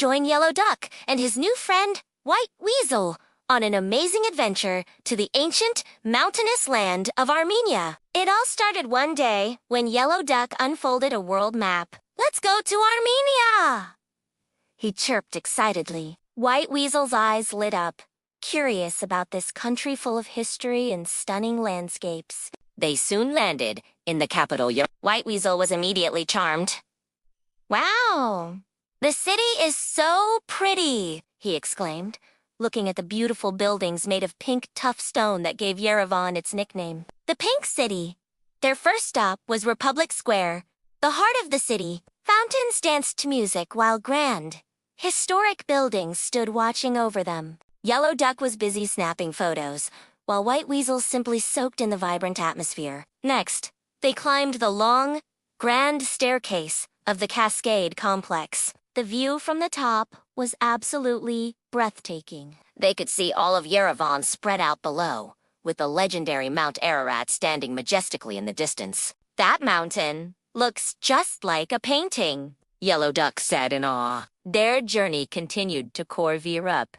join Yellow Duck and his new friend, White Weasel, on an amazing adventure to the ancient, mountainous land of Armenia. It all started one day when Yellow Duck unfolded a world map. "Let's go to Armenia!" he chirped excitedly. White Weasel's eyes lit up, curious about this country full of history and stunning landscapes. They soon landed in the capital. White Weasel was immediately charmed. "Wow! The city is so pretty," he exclaimed, looking at the beautiful buildings made of pink tough stone that gave Yerevan its nickname. The Pink City. Their first stop was Republic Square, the heart of the city. Fountains danced to music while grand, historic buildings stood watching over them. Yellow Duck was busy snapping photos, while White Weasel simply soaked in the vibrant atmosphere. Next, they climbed the long, grand staircase of the Cascade Complex. The view from the top was absolutely breathtaking. They could see all of Yerevan spread out below, with the legendary Mount Ararat standing majestically in the distance. "That mountain looks just like a painting," Yellow Duck said in awe. Their journey continued to Khor Virap,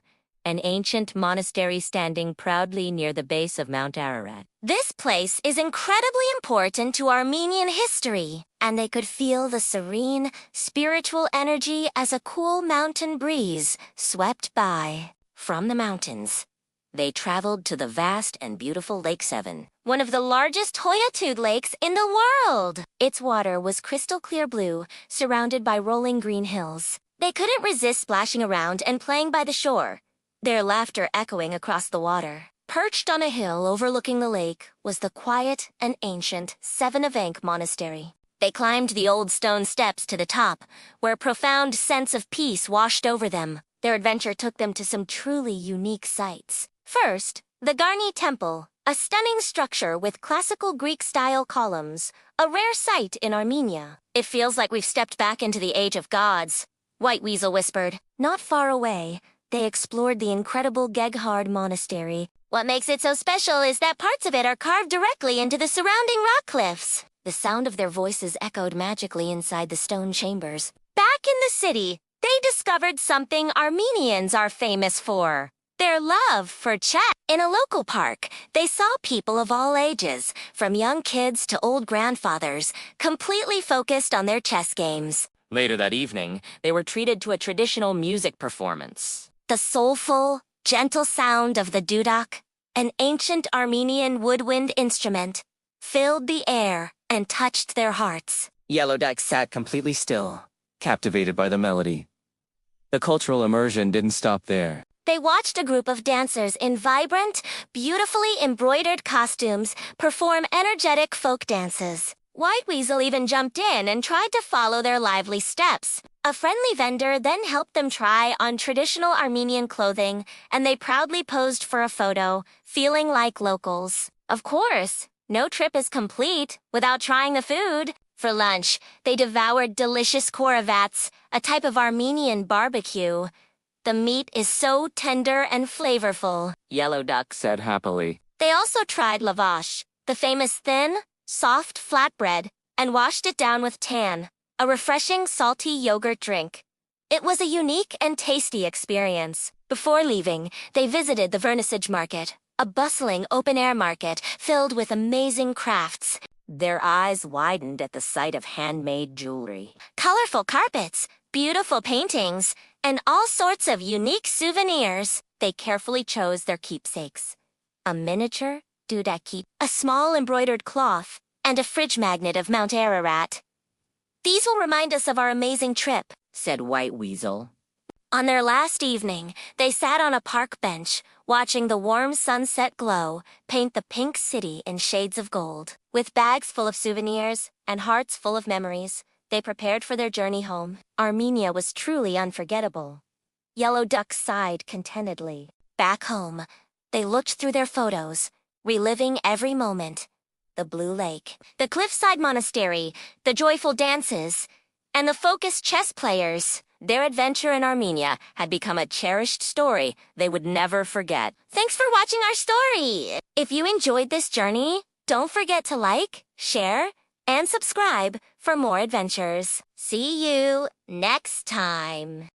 an ancient monastery standing proudly near the base of Mount Ararat. This place is incredibly important to Armenian history, and they could feel the serene, spiritual energy as a cool mountain breeze swept by. From the mountains, they traveled to the vast and beautiful Lake Seven, one of the largest Hoyatude lakes in the world. Its water was crystal clear blue, surrounded by rolling green hills. They couldn't resist splashing around and playing by the shore, their laughter echoing across the water. Perched on a hill overlooking the lake was the quiet and ancient Seven-Avank Monastery. They climbed the old stone steps to the top, where a profound sense of peace washed over them. Their adventure took them to some truly unique sights. First, the Garni Temple, a stunning structure with classical Greek-style columns, a rare sight in Armenia. "It feels like we've stepped back into the Age of Gods," White Weasel whispered. Not far away, they explored the incredible Geghard Monastery. "What makes it so special is that parts of it are carved directly into the surrounding rock cliffs." The sound of their voices echoed magically inside the stone chambers. Back in the city, they discovered something Armenians are famous for: their love for chess. In a local park, they saw people of all ages, from young kids to old grandfathers, completely focused on their chess games. Later that evening, they were treated to a traditional music performance. The soulful, gentle sound of the dudak, an ancient Armenian woodwind instrument, filled the air and touched their hearts. Yellow Duck sat completely still, captivated by the melody. The cultural immersion didn't stop there. They watched a group of dancers in vibrant, beautifully embroidered costumes perform energetic folk dances. White Weasel even jumped in and tried to follow their lively steps. A friendly vendor then helped them try on traditional Armenian clothing, and they proudly posed for a photo, feeling like locals. Of course, no trip is complete without trying the food. For lunch, they devoured delicious koravats, a type of Armenian barbecue. "The meat is so tender and flavorful," Yellow Duck said happily. They also tried lavash, the famous thin, soft flatbread, and washed it down with tan, a refreshing salty yogurt drink. It was a unique and tasty experience. Before leaving, they visited the Vernissage Market, a bustling open-air market filled with amazing crafts. Their eyes widened at the sight of handmade jewelry, colorful carpets, beautiful paintings, and all sorts of unique souvenirs. They carefully chose their keepsakes: a miniature dudaki, a small embroidered cloth, and a fridge magnet of Mount Ararat. "These will remind us of our amazing trip," said White Weasel. On their last evening, they sat on a park bench, watching the warm sunset glow paint the Pink City in shades of gold. With bags full of souvenirs and hearts full of memories, they prepared for their journey home. Armenia was truly unforgettable. Yellow Duck sighed contentedly. Back home, they looked through their photos, reliving every moment: the Blue Lake, the cliffside monastery, the joyful dances, and the focused chess players. Their adventure in Armenia had become a cherished story they would never forget. Thanks for watching our story! If you enjoyed this journey, don't forget to like, share, and subscribe for more adventures. See you next time!